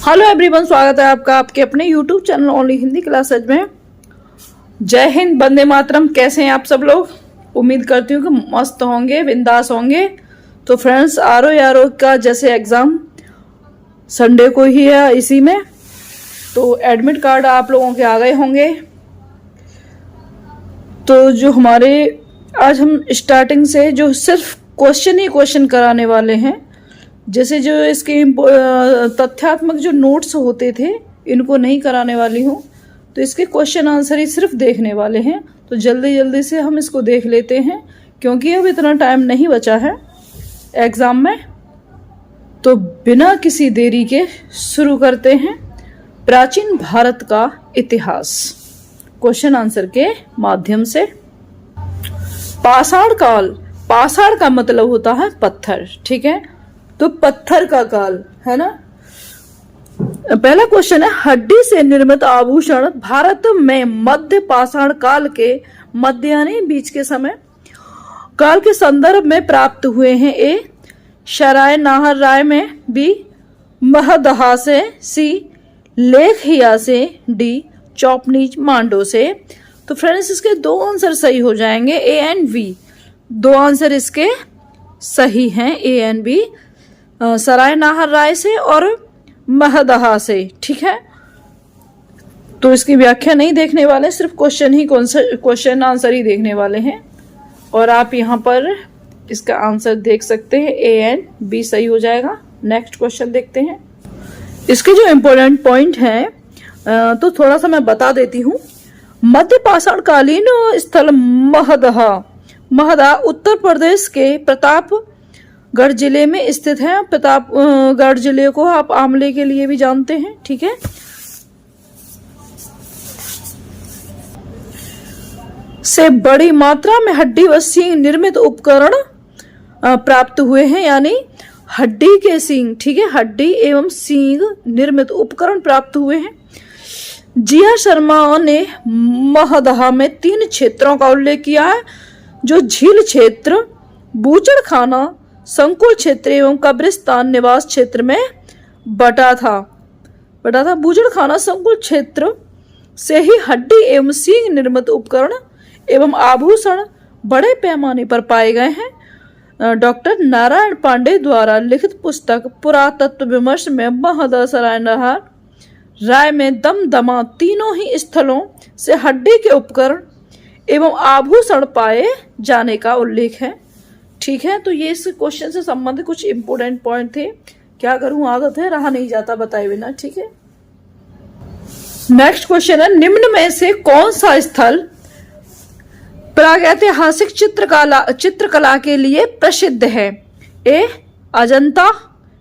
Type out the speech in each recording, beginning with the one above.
Hello everyone, स्वागत है आपका आपके अपने YouTube channel only Hindi classes में। जय हिंद, वंदे मातरम। कैसे हैं आप सब लोग? उम्मीद करती हूँ कि मस्त होंगे, बिंदास होंगे। तो फ्रेंड्स, आरओ का जैसे एग्जाम संडे को ही है, इसी में तो एडमिट कार्ड आप लोगों के आ गए होंगे। तो जो हमारे आज हम स्टार्टिंग से जो सिर्फ क्वेश्चन ही क्वेश्चन कराने वाले हैं, जैसे जो इसके तथ्यात्मक जो नोट्स होते थे इनको नहीं कराने वाली हूँ। तो इसके क्वेश्चन आंसर ही सिर्फ देखने वाले हैं। तो जल्दी जल्दी से हम इसको देख लेते हैं, क्योंकि अब इतना टाइम नहीं बचा है एग्ज़ाम में। तो बिना किसी देरी के शुरू करते हैं प्राचीन भारत का इतिहास क्वेश्चन आंसर के माध्यम से। पाषाण काल, पाषाण का मतलब होता है पत्थर, ठीक है? तो पत्थर का काल है ना। पहला क्वेश्चन है, हड्डी से निर्मित आभूषण भारत में मध्य पाषाण काल के मध्य यानी बीच के समय काल के संदर्भ में प्राप्त हुए हैं। ए शराय नाहर राय में, बी महदहा से, सी लेखहिया से, डी चौपनीच मांडो से। तो फ्रेंड्स, इसके दो आंसर सही हो जाएंगे, ए एंड बी। दो आंसर इसके सही हैं, ए एंड बी, सराय नाहर राय से और महदहा से, ठीक है? तो इसकी व्याख्या नहीं देखने वाले, सिर्फ क्वेश्चन आंसर ही देखने वाले हैं। और आप यहाँ पर इसका आंसर देख सकते हैं, ए एंड बी सही हो जाएगा। नेक्स्ट क्वेश्चन देखते हैं। इसके जो इम्पोर्टेंट पॉइंट हैं तो थोड़ा सा मैं बता देती हूँ। मध्य पाषाण कालीन स्थल महदहा उत्तर प्रदेश के प्रतापगढ़ जिले में स्थित है। प्रतापगढ़ जिले को आप आमले के लिए भी जानते हैं, ठीक है? से बड़ी मात्रा में हड्डी व सींग निर्मित उपकरण प्राप्त हुए हैं, यानी हड्डी के सींग, ठीक है? हड्डी एवं सींग निर्मित उपकरण प्राप्त हुए हैं। जी.आर. शर्मा ने महदहा में 3 क्षेत्रों का उल्लेख किया है, जो झील क्षेत्र, बूचड़खाना, संकुल क्षेत्र एवं कब्रिस्तान निवास क्षेत्र में बटा था। बूचड़खाना संकुल क्षेत्र से ही हड्डी एवं सींग निर्मित उपकरण एवं आभूषण बड़े पैमाने पर पाए गए हैं। डॉक्टर नारायण पांडे द्वारा लिखित पुस्तक पुरातत्व विमर्श में महदहा, सराय नाहर राय में दमदमा तीनों ही स्थलों से हड्डी के उपकरण एवं आभूषण पाए जाने का उल्लेख है, ठीक है? तो ये इस क्वेश्चन से संबंधित कुछ इंपोर्टेंट पॉइंट थे। क्या करूं, आदत है, रहा नहीं जाता बताए बिना, ठीक है? नेक्स्ट क्वेश्चन है, निम्न में से कौन सा स्थल प्रागैतिहासिक चित्रकला के लिए प्रसिद्ध है? ए अजंता,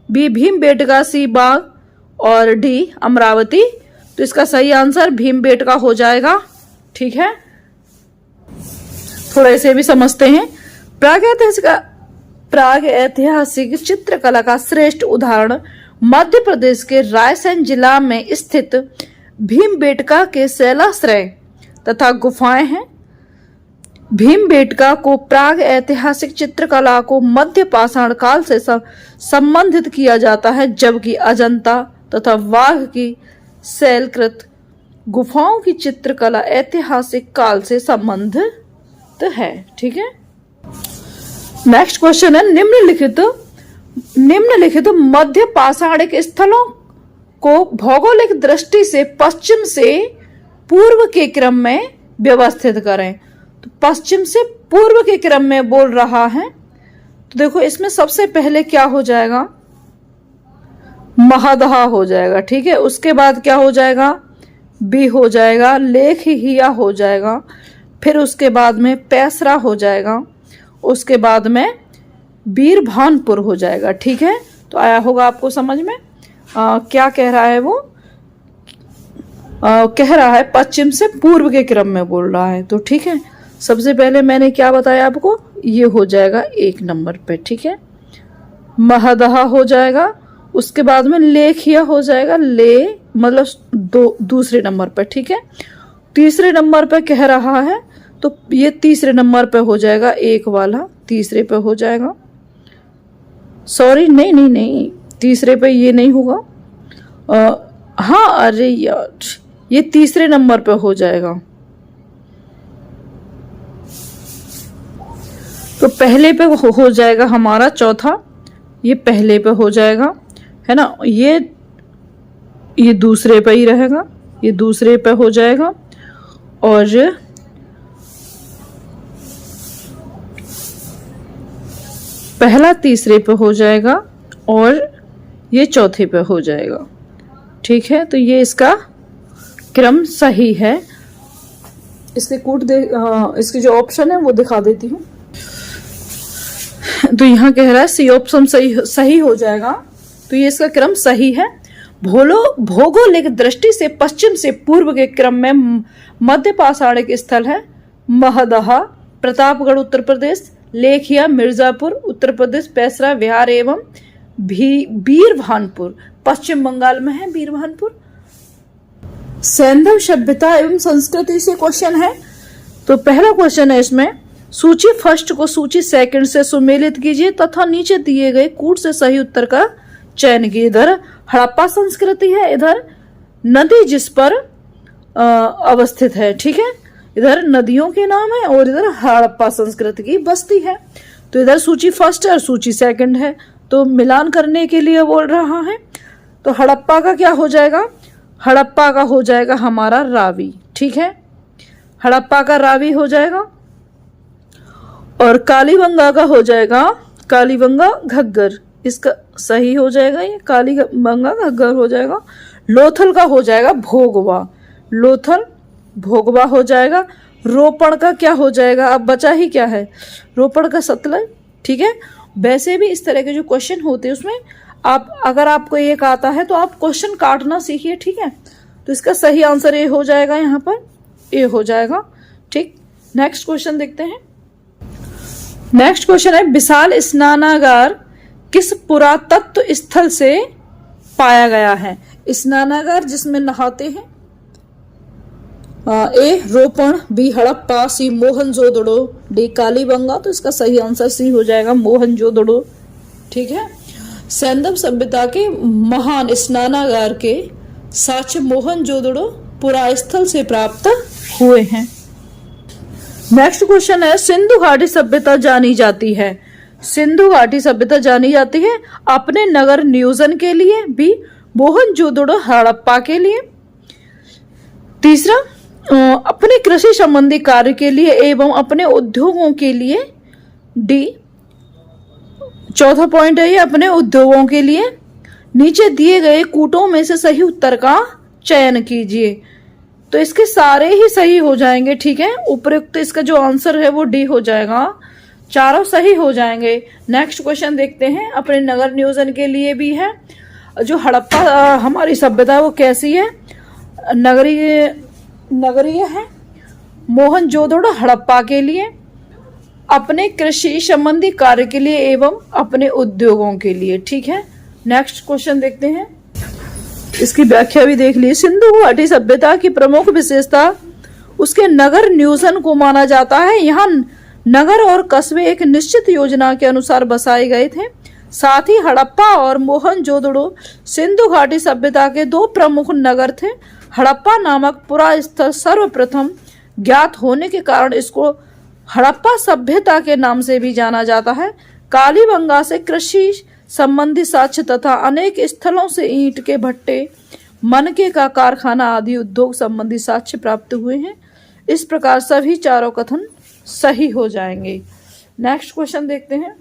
बी भीमबेटका, सी बाग और डी अमरावती। तो इसका सही आंसर भीमबेटका हो जाएगा, ठीक है? थोड़ा इसे भी समझते हैं। प्रागैतिहासिक चित्रकला का श्रेष्ठ उदाहरण मध्य प्रदेश के रायसेन जिला में स्थित भीमबेटका के शैलाश्रय तथा गुफाएं हैं। भीमबेटका को प्राग ऐतिहासिक चित्रकला को मध्य पाषाण काल से संबंधित किया जाता है, जबकि अजंता तथा वाघ की शैलकृत गुफाओं की चित्रकला ऐतिहासिक काल से संबंधित है, ठीक है? नेक्स्ट क्वेश्चन है, निम्नलिखित मध्य पाषाणिक स्थलों को भौगोलिक दृष्टि से पश्चिम से पूर्व के क्रम में व्यवस्थित करें। तो पश्चिम से पूर्व के क्रम में बोल रहा है, तो देखो इसमें सबसे पहले क्या हो जाएगा? महदहा हो जाएगा, ठीक है? उसके बाद क्या हो जाएगा? बी हो जाएगा, लेखहिया हो जाएगा, फिर उसके बाद में पैसरा हो जाएगा, उसके बाद में बीरभानपुर हो जाएगा, ठीक है? तो आया होगा आपको समझ में? क्या कह रहा है वो? कह रहा है पश्चिम से पूर्व के क्रम में बोल रहा है, तो ठीक है। सबसे पहले मैंने क्या बताया आपको, ये हो जाएगा 1 नंबर पे, ठीक है? महदहा हो जाएगा, उसके बाद में लेखिया हो जाएगा, ले मतलब दूसरे नंबर पर, ठीक है? तीसरे नंबर पे कह रहा है, तो ये तीसरे नंबर पे हो जाएगा, 1 वाला तीसरे पे हो जाएगा। सॉरी, नहीं, तीसरे पे ये नहीं होगा, हाँ अरे यार, ये तीसरे नंबर पे हो जाएगा। तो पहले पे हो जाएगा हमारा चौथा, ये पहले पे हो जाएगा, है ना। ये दूसरे पे ही रहेगा, ये दूसरे पे हो जाएगा, और पहला तीसरे पे हो जाएगा, और ये चौथे पे हो जाएगा। ठीक है, तो ये इसका क्रम सही है। इसके इसके जो ऑप्शन है वो दिखा देती हूँ। तो यहाँ कह रहा है सी ऑप्शन सही हो जाएगा। तो ये इसका क्रम सही है। भौगोलिक दृष्टि से पश्चिम से पूर्व के क्रम में मध्य पाषाणिक स्थल है महदहा, प्रतापगढ़ उत्तर प्रदेश, लेखिया मिर्जापुर उत्तर प्रदेश, पैसरा बिहार एवं बीरभानपुर पश्चिम बंगाल में है। बीरभानपुर। सैंधव सभ्यता एवं संस्कृति से क्वेश्चन है। तो पहला क्वेश्चन है इसमें, सूची फर्स्ट को सूची सेकंड से सुमेलित कीजिए तथा नीचे दिए गए कूट से सही उत्तर का चयन कीजिए। इधर हड़प्पा संस्कृति है, इधर नदी जिस पर अवस्थित है। ठीक है, इधर नदियों के नाम है और इधर हड़प्पा संस्कृति की बस्ती है। तो इधर सूची फर्स्ट और सूची सेकंड है, तो मिलान करने के लिए बोल रहा है। तो हड़प्पा का क्या हो जाएगा? हड़प्पा का हो जाएगा हमारा रावी। ठीक है, हड़प्पा का रावी हो जाएगा। और कालीबंगा का हो जाएगा कालीबंगा घग्गर, इसका सही हो जाएगा, ये कालीबंगा घग्गर हो जाएगा। लोथल का हो जाएगा भोगवा, लोथल भोगवा हो जाएगा। रोपण का क्या हो जाएगा? अब बचा ही क्या है, रोपण का सतलज। ठीक है, वैसे भी इस तरह के जो क्वेश्चन होते हैं उसमें अगर आपको एक आता है तो आप क्वेश्चन काटना सीखिए। ठीक है, तो इसका सही आंसर ए हो जाएगा, यहाँ पर ए हो जाएगा। ठीक, नेक्स्ट क्वेश्चन देखते हैं। नेक्स्ट क्वेश्चन है, विशाल स्नानागार किस पुरातत्व स्थल से पाया गया है? स्नानागार जिसमें नहाते हैं। ए रोपण, बी हड़प्पा, सी मोहनजोदड़ो, डी कालीबंगा। तो इसका सही आंसर सी हो जाएगा, मोहनजोदड़ो। ठीक है, सैंधव सभ्यता के महान स्नानागार के साक्ष्य मोहनजोदड़ो पुरास्थल से प्राप्त हुए हैं। नेक्स्ट क्वेश्चन है, सिंधु घाटी सभ्यता जानी जाती है। सिंधु घाटी सभ्यता जानी जाती है अपने नगर नियोजन के लिए, बी मोहनजोदड़ो हड़प्पा के लिए, तीसरा अपने कृषि संबंधी कार्य के लिए एवं अपने उद्योगों के लिए, डी चौथा पॉइंट है ये अपने उद्योगों के लिए। नीचे दिए गए कूटों में से सही उत्तर का चयन कीजिए। तो इसके सारे ही सही हो जाएंगे। ठीक है, उपयुक्त इसका जो आंसर है वो डी हो जाएगा, चारों सही हो जाएंगे। नेक्स्ट क्वेश्चन देखते हैं, अपने नगर नियोजन के लिए भी है। जो हड़प्पा हमारी सभ्यता है वो कैसी है? नगरीय है। मोहनजोदड़ो हड़प्पा के लिए, अपने कृषि संबंधी कार्य के लिए एवं अपने उद्योगों के लिए। ठीक है, नेक्स्ट क्वेश्चन देखते हैं, इसकी व्याख्या भी देख ली। सिंधु घाटी सभ्यता की प्रमुख विशेषता उसके नगर नियोजन को माना जाता है। यहाँ नगर और कस्बे एक निश्चित योजना के अनुसार बसाए गए थे। साथ ही हड़प्पा और मोहनजोदड़ो सिंधु घाटी सभ्यता के दो प्रमुख नगर थे। हड़प्पा नामक पुरा स्थल सर्वप्रथम ज्ञात होने के कारण इसको हड़प्पा सभ्यता के नाम से भी जाना जाता है। कालीबंगा से कृषि संबंधी साक्ष्य तथा अनेक स्थलों से ईंट के भट्टे, मनके का कारखाना आदि उद्योग संबंधी साक्ष्य प्राप्त हुए हैं। इस प्रकार सभी चारों कथन सही हो जाएंगे। नेक्स्ट क्वेश्चन देखते हैं,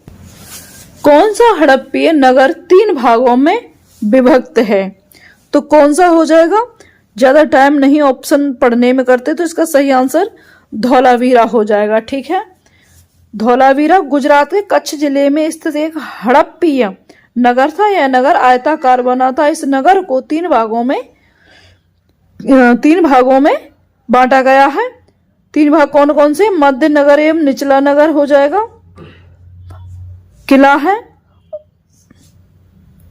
कौन सा हड़प्पीय नगर 3 भागों में विभक्त है? तो कौन सा हो जाएगा? ज्यादा टाइम नहीं ऑप्शन पढ़ने में करते, तो इसका सही आंसर धौलावीरा हो जाएगा। ठीक है, धौलावीरा गुजरात के कच्छ जिले में स्थित एक हड़प्पीय नगर था। यह नगर आयताकार बना था। इस नगर को 3 भागों में बांटा गया है। 3 भाग कौन कौन से? मध्य नगर एवं निचला नगर हो जाएगा, किला है।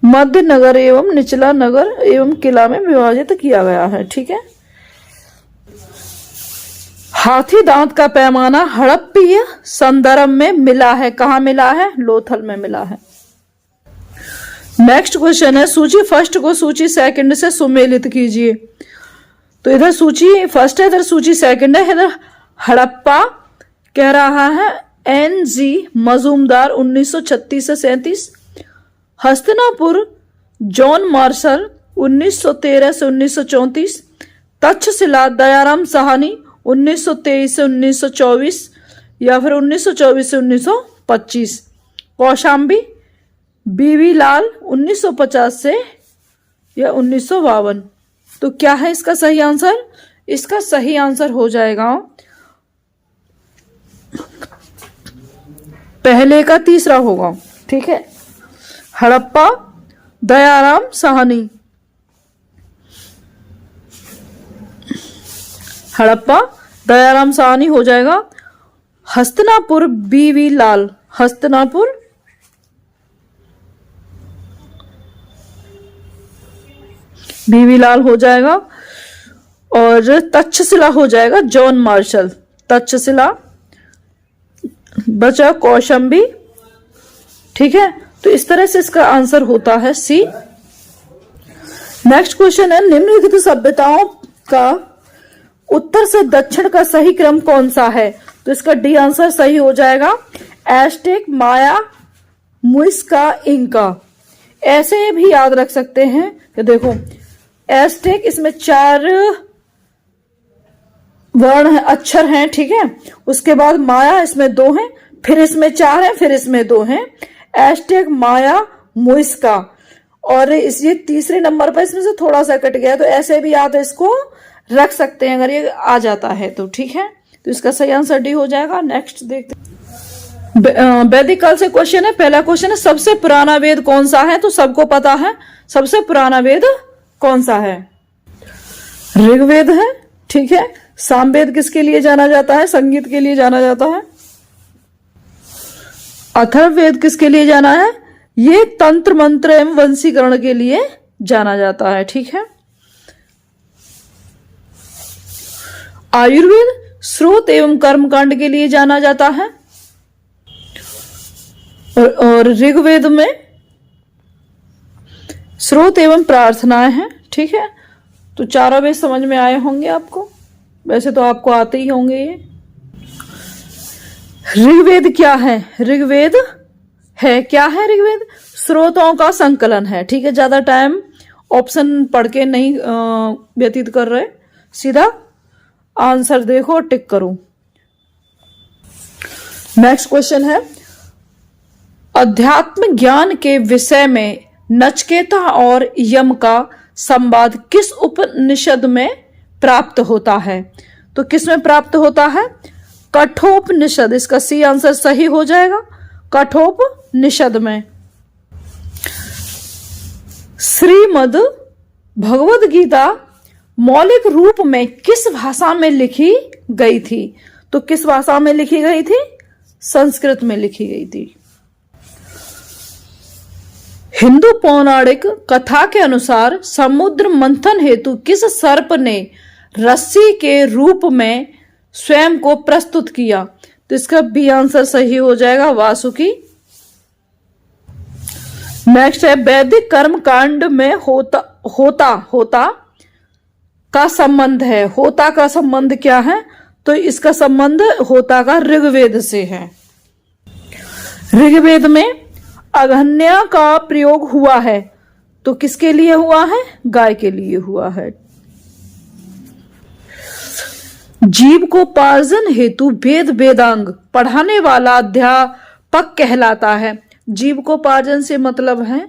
मध्य नगर एवं निचला नगर एवं किला में विभाजित किया गया है। ठीक है, हाथी दांत का पैमाना हड़प्पीय संदर्भ में मिला है। कहाँ मिला है? लोथल में मिला है। नेक्स्ट क्वेश्चन है सूची फर्स्ट को सूची सेकंड से सुमेलित कीजिए। तो इधर सूची फर्स्ट है, इधर सूची सेकंड है। इधर हड़प्पा कह रहा है NG मजूमदार 1936 से 37। हस्तिनापुर जॉन मार्शल 1913 से 1934। तक्षशिला दयाराम साहनी 1923 से 1924 या फिर 1924 से 1925। कौशाम्बी बीवी लाल 1950 से या 1952। तो क्या है इसका सही आंसर? इसका सही आंसर हो जाएगा पहले का तीसरा होगा, ठीक है। हड़प्पा दयाराम साहनी, हड़प्पा दयाराम साहनी हो जाएगा। हस्तिनापुर बीवी लाल, हस्तिनापुर बीवी लाल हो जाएगा। और तक्षशिला हो जाएगा जॉन मार्शल, तक्षशिला। बचा कौशाम्बी, ठीक है। तो इस तरह से इसका आंसर होता है सी। नेक्स्ट क्वेश्चन है निम्नलिखित सभ्यताओं का उत्तर से दक्षिण का सही क्रम कौन सा है? तो इसका डी आंसर सही हो जाएगा। एस्टेक, माया, मुइस्का, इंका। ऐसे भी याद रख सकते हैं कि देखो एस्टेक, इसमें 4 वर्ण है, अक्षर हैं, ठीक है। उसके बाद माया, इसमें 2 हैं, फिर इसमें 4 हैं, फिर इसमें 2 हैं। एस्टेक, माया, मुइस्का। और इस ये तीसरे नंबर पर इसमें से थोड़ा सा कट गया, तो ऐसे भी याद इसको रख सकते हैं अगर ये आ जाता है तो, ठीक है। तो इसका सही आंसर डी हो जाएगा। नेक्स्ट देखते हैं वैदिक काल से क्वेश्चन है। पहला क्वेश्चन है सबसे पुराना वेद कौन सा है? तो सबको पता है सबसे पुराना वेद कौन सा है? ऋग्वेद है, ठीक है। सामवेद किसके लिए जाना जाता है? संगीत के लिए जाना जाता है। अथर्ववेद किसके लिए जाना है? ये तंत्र मंत्र एवं वंशीकरण के लिए जाना जाता है, ठीक है। आयुर्वेद स्रोत एवं कर्मकांड के लिए जाना जाता है। और ऋग्वेद में स्रोत एवं प्रार्थनाएं हैं, ठीक है। तो चारों वेद समझ में आए होंगे आपको, वैसे तो आपको आते ही होंगे ये। ऋग्वेद क्या है? ऋग्वेद है क्या है? ऋग्वेद स्रोतों का संकलन है, ठीक है। ज्यादा टाइम ऑप्शन पढ़ के नहीं व्यतीत कर रहे, सीधा आंसर देखो और टिक करो। नेक्स्ट क्वेश्चन है अध्यात्म ज्ञान के विषय में नचिकेता और यम का संवाद किस उपनिषद में प्राप्त होता है? तो किस में प्राप्त होता है? कठोपनिषद। इसका सी आंसर सही हो जाएगा, कठोपनिषद में। श्रीमद् भगवद गीता मौलिक रूप में किस भाषा में लिखी गई थी? तो किस भाषा में लिखी गई थी? संस्कृत में लिखी गई थी। हिंदू पौराणिक कथा के अनुसार समुद्र मंथन हेतु किस सर्प ने रस्सी के रूप में स्वयं को प्रस्तुत किया? तो इसका बी आंसर सही हो जाएगा, वासुकी। नेक्स्ट है वैदिक कर्म कांड में होता का संबंध है। होता का संबंध क्या है? तो इसका संबंध होता का ऋग्वेद से है। ऋग्वेद में अग्न्या का प्रयोग हुआ है, तो किसके लिए हुआ है? गाय के लिए हुआ है। जीव को पार्जन हेतु वेद वेदांग पढ़ाने वाला अध्यापक कहलाता है। जीव को पार्जन से मतलब है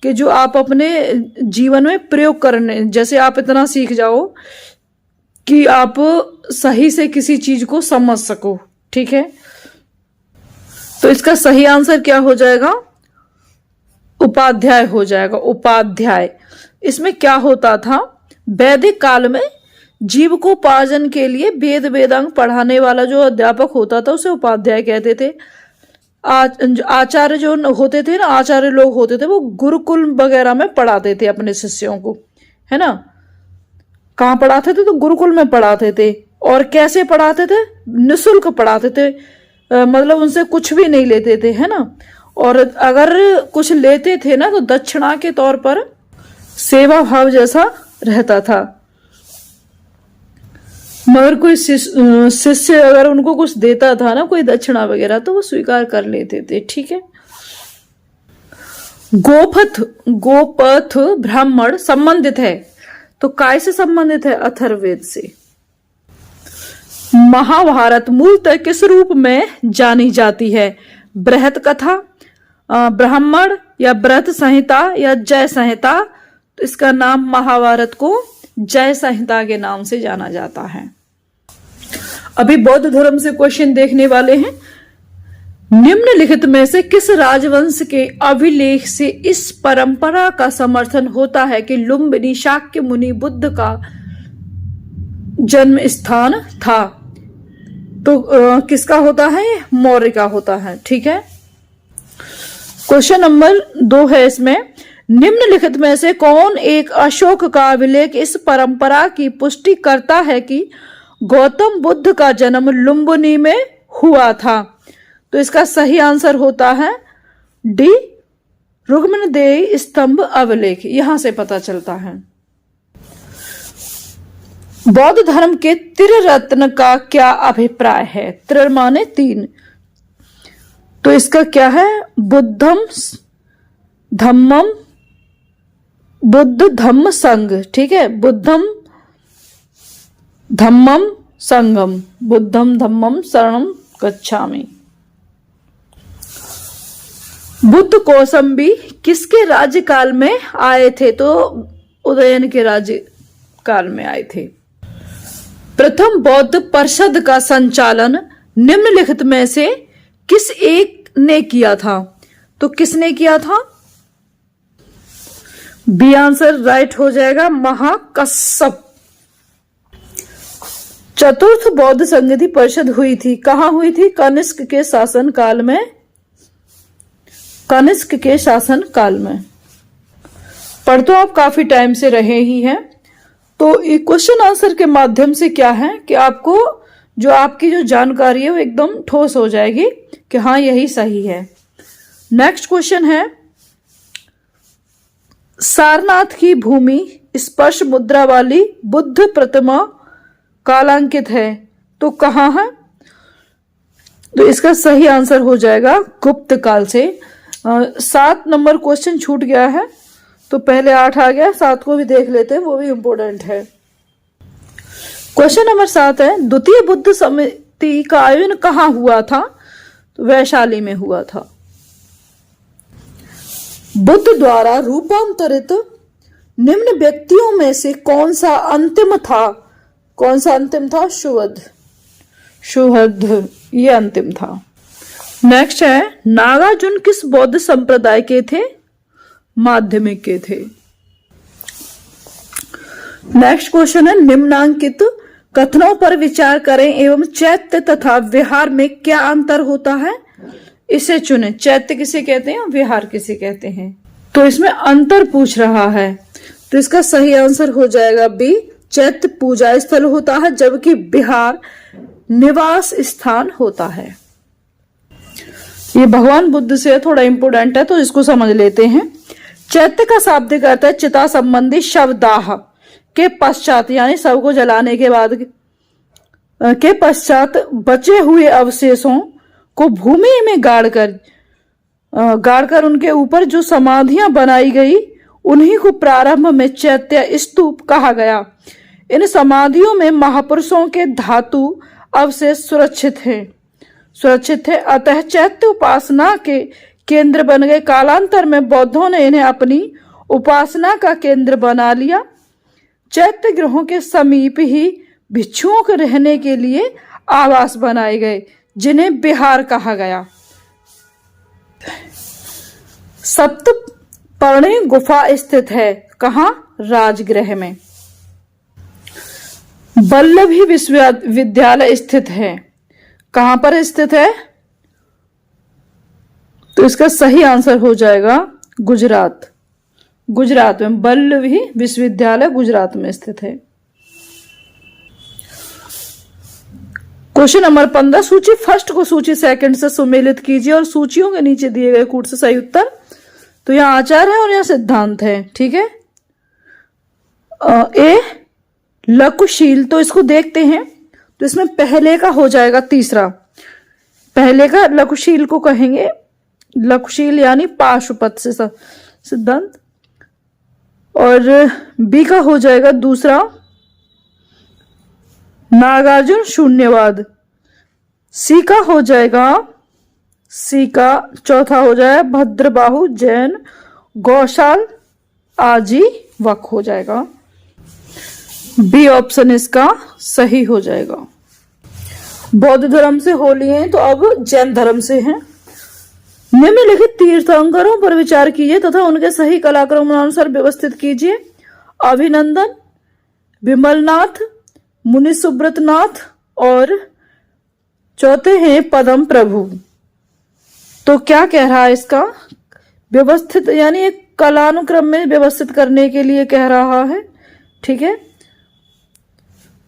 कि जो आप अपने जीवन में प्रयोग करने, जैसे आप इतना सीख जाओ कि आप सही से किसी चीज को समझ सको, ठीक है। तो इसका सही आंसर क्या हो जाएगा? उपाध्याय हो जाएगा, उपाध्याय। इसमें क्या होता था? वैदिक काल में जीव को पार्जन के लिए वेद वेदांग पढ़ाने वाला जो अध्यापक होता था उसे उपाध्याय कहते थे। आचार्य जो होते थे ना, आचार्य लोग होते थे, वो गुरुकुल वगैरह में पढ़ाते थे अपने शिष्यों को, है ना। कहाँ पढ़ाते थे? तो गुरुकुल में पढ़ाते थे। और कैसे पढ़ाते थे? निःशुल्क पढ़ाते थे, मतलब उनसे कुछ भी नहीं लेते थे, है ना। और अगर कुछ लेते थे ना तो दक्षिणा के तौर पर सेवा भाव जैसा रहता था। मगर कोई शिष्य अगर उनको कुछ देता था ना, कोई दक्षिणा वगैरह, तो वो स्वीकार कर लेते थे। ठीक है। गोपथ ब्राह्मण संबंधित है, तो काय से संबंधित है? अथर्ववेद से। महाभारत मूलतः किस रूप में जानी जाती है? बृहत कथा, ब्राह्मण, या व्रत संहिता, या जय संहिता? तो इसका नाम महाभारत को जय संहिता के नाम से जाना जाता है। अभी बौद्ध धर्म से क्वेश्चन देखने वाले हैं। निम्नलिखित में से किस राजवंश के अभिलेख से इस परंपरा का समर्थन होता है कि लुम्बिनी शाक्य मुनि बुद्ध का जन्म स्थान था? तो किसका होता है? मौर्य का होता है। ठीक है। क्वेश्चन नंबर 2 है इसमें, निम्नलिखित में से कौन एक अशोक का अभिलेख इस परंपरा की पुष्टि करता है कि गौतम बुद्ध का जन्म लुम्बिनी में हुआ था? तो इसका सही आंसर होता है डी, रुक्मदेही स्तंभ अभिलेख। यहां से पता चलता है। बौद्ध धर्म के त्रिरत्न का क्या अभिप्राय है? त्रि माने 3, तो इसका क्या है? बुद्ध धम्म संघ। ठीक है। बुद्धम धम्मम संगम, बुद्धम धम्मम शरणम गच्छामि। बुद्ध कौसंबी किसके राज्यकाल में आए थे? तो उदयन के राज्यकाल में आए थे। प्रथम बौद्ध परिषद का संचालन निम्नलिखित में से किस एक ने किया था? तो किसने किया था? बी आंसर राइट हो जाएगा, महाकश्यप। चतुर्थ बौद्ध संगति परिषद हुई थी, कहां हुई थी? कनिष्क के शासन काल में। कनिष्क के शासन काल में। पढ़ तो आप काफी टाइम से रहे ही हैं, तो क्वेश्चन आंसर के माध्यम से क्या है कि आपको जो आपकी जो जानकारी है वो एकदम ठोस हो जाएगी कि हाँ यही सही है। नेक्स्ट क्वेश्चन है, सारनाथ की भूमि स्पर्श मुद्रा वाली बुद्ध प्रतिमा कालांकित है, तो कहां है? तो इसका सही आंसर हो जाएगा गुप्त काल से। 7 नंबर क्वेश्चन छूट गया है, तो पहले 8 आ गया, 7 को भी देख लेते हैं, वो भी इंपॉर्टेंट है। क्वेश्चन नंबर 7 है, द्वितीय बुद्ध समिति का आयोजन कहां हुआ था? तो वैशाली में हुआ था। बुद्ध द्वारा रूपांतरित निम्न व्यक्तियों में से कौन सा अंतिम था? कौन सा अंतिम था? सुहृद, ये अंतिम था। नेक्स्ट है, नागार्जुन किस बौद्ध संप्रदाय के थे? माध्यमिक के थे। नेक्स्ट क्वेश्चन है, निम्नांकित कथनों पर विचार करें एवं चैत्य तथा विहार में क्या अंतर होता है? इसे चुने। चैत्य किसे कहते हैं, विहार किसे कहते हैं? तो इसमें अंतर पूछ रहा है, तो इसका सही आंसर हो जाएगा बी, चैत्य पूजा स्थल होता है जबकि विहार निवास स्थान होता है। ये भगवान बुद्ध से थोड़ा इंपोर्टेंट है, तो इसको समझ लेते हैं। चैत्य का शाब्दिक अर्थ है चिता संबंधी शवदाह के पश्चात, यानी शव को जलाने के बाद के पश्चात बचे हुए अवशेषों को भूमि में गाड़कर उनके ऊपर जो समाधियां बनाई गई उन्हीं को प्रारंभ में चैत्य स्तूप कहा गया। इन समाधियों में महापुरुषों के धातु अवशेष सुरक्षित थे। अतः चैत्य उपासना के केंद्र बन गए। कालांतर में बौद्धों ने इन्हें अपनी उपासना का केंद्र बना लिया। चैत्य गृहों के समीप ही भिक्षुओं के रहने के लिए आवास बनाए गए जिन्हें विहार कहा गया। सप्तपर्णी गुफा स्थित है कहां? राजगृह में। वल्लभी विश्वविद्यालय स्थित है, कहां पर स्थित है? तो इसका सही आंसर हो जाएगा गुजरात में। वल्लभी विश्वविद्यालय गुजरात में स्थित है। क्वेश्चन नंबर 15, सूची फर्स्ट को सूची सेकंड से सुमेलित कीजिए और सूचियों के नीचे दिए गए कूट से सही उत्तर। तो यहाँ आचार है और यहाँ सिद्धांत है, ठीक है। ए लकुशील, तो इसको देखते हैं। तो इसमें पहले का हो जाएगा तीसरा, पहले का लकुशील को कहेंगे, लकुशील यानी पाशुपत से सिद्धांत। और बी का हो जाएगा दूसरा नागार्जुन शून्यवाद। सी का हो जाएगा, सी का चौथा हो जाएगा भद्रबाहु जैन गौशाल आजीवक हो जाएगा। बी ऑप्शन इसका सही हो जाएगा। बौद्ध धर्म से हो लिए हैं, तो अब जैन धर्म से हैं। निम्नलिखित तीर्थंकरों पर विचार कीजिए तथा उनके सही कलाक्रमानुसार व्यवस्थित कीजिए। अभिनंदन, विमलनाथ, मुनि सुब्रतनाथ और चौथे हैं पदम प्रभु। तो क्या कह रहा है इसका, व्यवस्थित यानी एक कलानुक्रम में व्यवस्थित करने के लिए कह रहा है, ठीक है।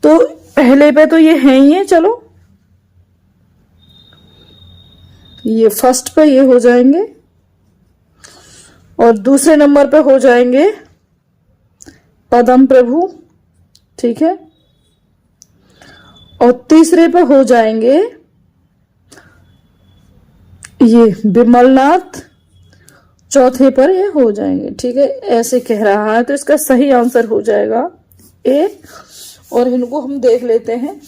तो पहले पे तो ये है ही है, चलो ये फर्स्ट पे ये हो जाएंगे और दूसरे नंबर पे हो जाएंगे पदम प्रभु, ठीक है। और तीसरे पे हो जाएंगे ये विमलनाथ, चौथे पर ये हो जाएंगे, ठीक है। ऐसे कह रहा है, तो इसका सही आंसर हो जाएगा ए। और इनको हम देख लेते हैं।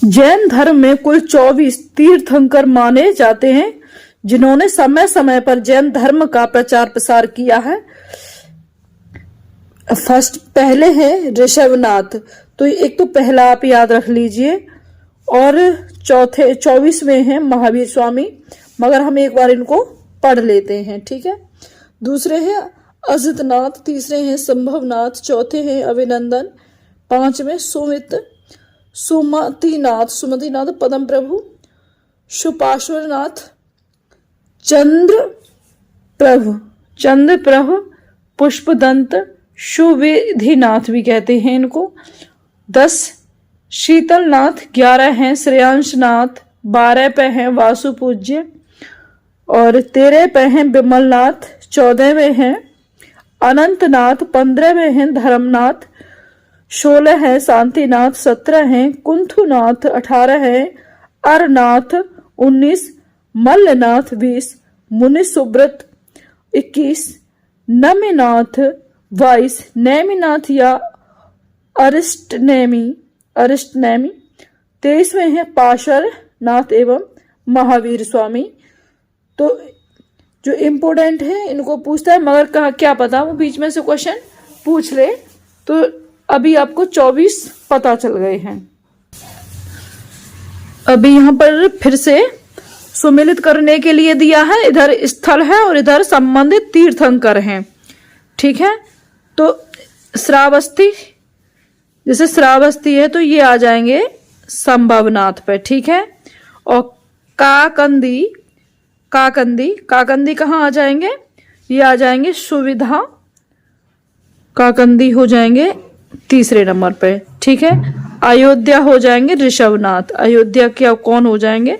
जैन धर्म में कुल 24 तीर्थंकर माने जाते हैं जिन्होंने समय समय पर जैन धर्म का प्रचार प्रसार किया है। फर्स्ट पहले है ऋषभनाथ, तो एक तो पहला आप याद रख लीजिए। और चौथे 24 में है महावीर स्वामी, मगर हम एक बार इनको पढ़ लेते हैं, ठीक है। दूसरे हैं अजितनाथ, तीसरे हैं संभवनाथ, चौथे हैं अभिनंदन, पांचवें सुमतिनाथ पदम प्रभु, सुपार्श्वनाथ, चंद्र प्रभु, पुष्पदंत, सुविधिनाथ भी कहते हैं इनको। 10 शीतलनाथ, 11 हैं श्रेयांशनाथ, 12 पे हैं वासुपूज्य और 13 पे हैं विमलनाथ, 14 में हैं अनंतनाथ, 15 में हैं धर्मनाथ, 16 है शांतिनाथ, 17 हैं कुंथुनाथ, 18 है अरनाथ, 19 मल्लनाथ, 20 मुनि सुब्रत, 21 नमिनाथ, 22 नेमिनाथ या अरिष्टनेमी, 23 में है पाशरनाथ एवं महावीर स्वामी। तो जो इम्पोर्टेंट है इनको पूछता है, मगर कहा क्या पता वो बीच में से क्वेश्चन पूछ ले। तो अभी आपको 24 पता चल गए हैं। अभी यहां पर फिर से सुमेलित करने के लिए दिया है, इधर स्थल है और इधर संबंधित तीर्थंकर हैं, ठीक है। तो श्रावस्ती, जैसे श्रावस्ती है तो ये आ जाएंगे संभवनाथ पे, ठीक है। और काकंदी कहाँ आ जाएंगे, ये आ जाएंगे सुविधा, काकंदी हो जाएंगे तीसरे नंबर पे, ठीक है। अयोध्या हो जाएंगे ऋषभनाथ, अयोध्या क्या कौन हो जाएंगे,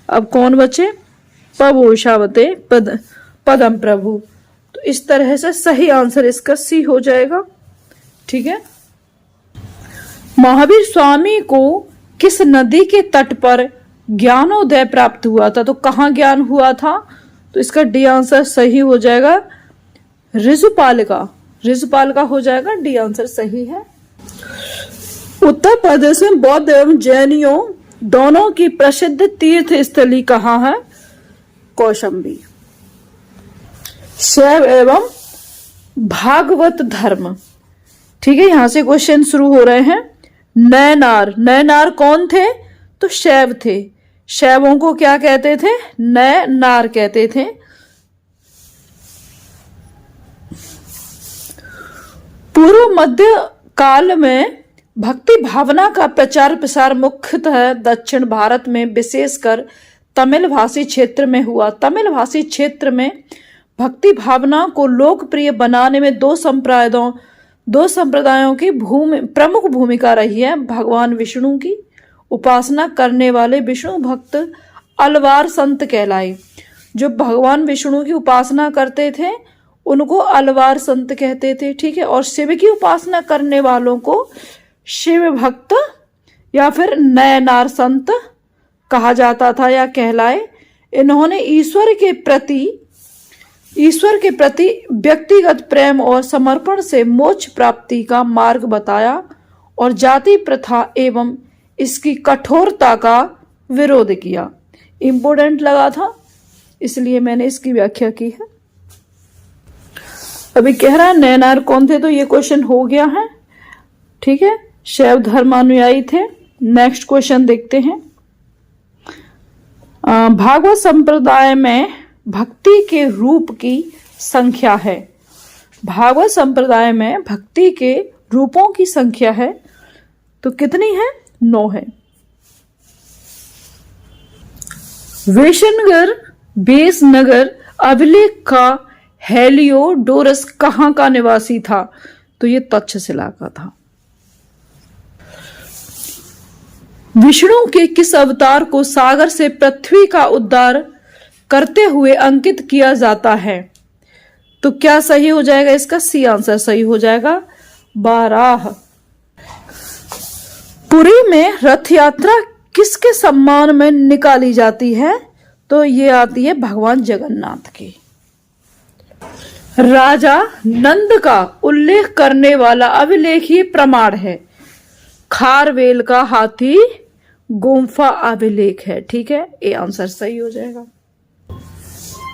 अब कौन बचे, पवोशावते पदम प्रभु। तो इस तरह से सही आंसर इसका सी हो जाएगा, ठीक है। महावीर स्वामी को किस नदी के तट पर ज्ञानोदय प्राप्त हुआ था, तो कहाँ ज्ञान हुआ था, तो इसका डी आंसर सही हो जाएगा ऋजुपालिका हो जाएगा, डी आंसर सही है। उत्तर प्रदेश में बौद्ध एवं जैनियों दोनों की प्रसिद्ध तीर्थ स्थली कहाँ है, कौशाम्बी। शैव एवं भागवत धर्म, ठीक है। यहां से क्वेश्चन शुरू हो रहे हैं। नयनार कौन थे, तो शैव थे। शैवों को क्या कहते थे, नयनार कहते थे। पूर्व मध्य काल में भक्ति भावना का प्रचार प्रसार मुख्यतः दक्षिण भारत में विशेषकर तमिल भाषी क्षेत्र में हुआ। तमिल भाषी क्षेत्र में भक्ति भावना को लोकप्रिय बनाने में दो संप्रदायों दो संप्रदायों की प्रमुख भूमिका रही है। भगवान विष्णु की उपासना करने वाले विष्णु भक्त अलवार संत कहलाए। जो भगवान विष्णु की उपासना करते थे उनको अलवार संत कहते थे, ठीक है। और शिव की उपासना करने वालों को शिव भक्त या फिर नयनार संत कहा जाता था या कहलाए। इन्होंने ईश्वर के प्रति व्यक्तिगत प्रेम और समर्पण से मोक्ष प्राप्ति का मार्ग बताया और जाति प्रथा एवं इसकी कठोरता का विरोध किया। इंपॉर्टेंट लगा था इसलिए मैंने इसकी व्याख्या की है। अभी कह रहा है नयनार कौन थे, तो ये क्वेश्चन हो गया है, ठीक है। शैव धर्मानुयायी थे। नेक्स्ट क्वेश्चन देखते हैं। भागवत संप्रदाय में भक्ति के रूप की संख्या है। भागवत संप्रदाय में भक्ति के रूपों की संख्या है तो कितनी है? 9 है। वेशनगर अभिलेख का हेलियोडोरस कहाँ का निवासी था? तो ये तक्षशिला का था। विष्णु के किस अवतार को सागर से पृथ्वी का उद्धार करते हुए अंकित किया जाता है? तो क्या सही हो जाएगा इसका? सी आंसर सही हो जाएगा, बाराह। पुरी में रथ यात्रा किसके सम्मान में निकाली जाती है? तो ये आती है भगवान जगन्नाथ की। राजा नंद का उल्लेख करने वाला अभिलेखीय प्रमाण है। खारवेल का हाथी गुम्फा अभिलेख है, ठीक है। ए आंसर सही हो जाएगा।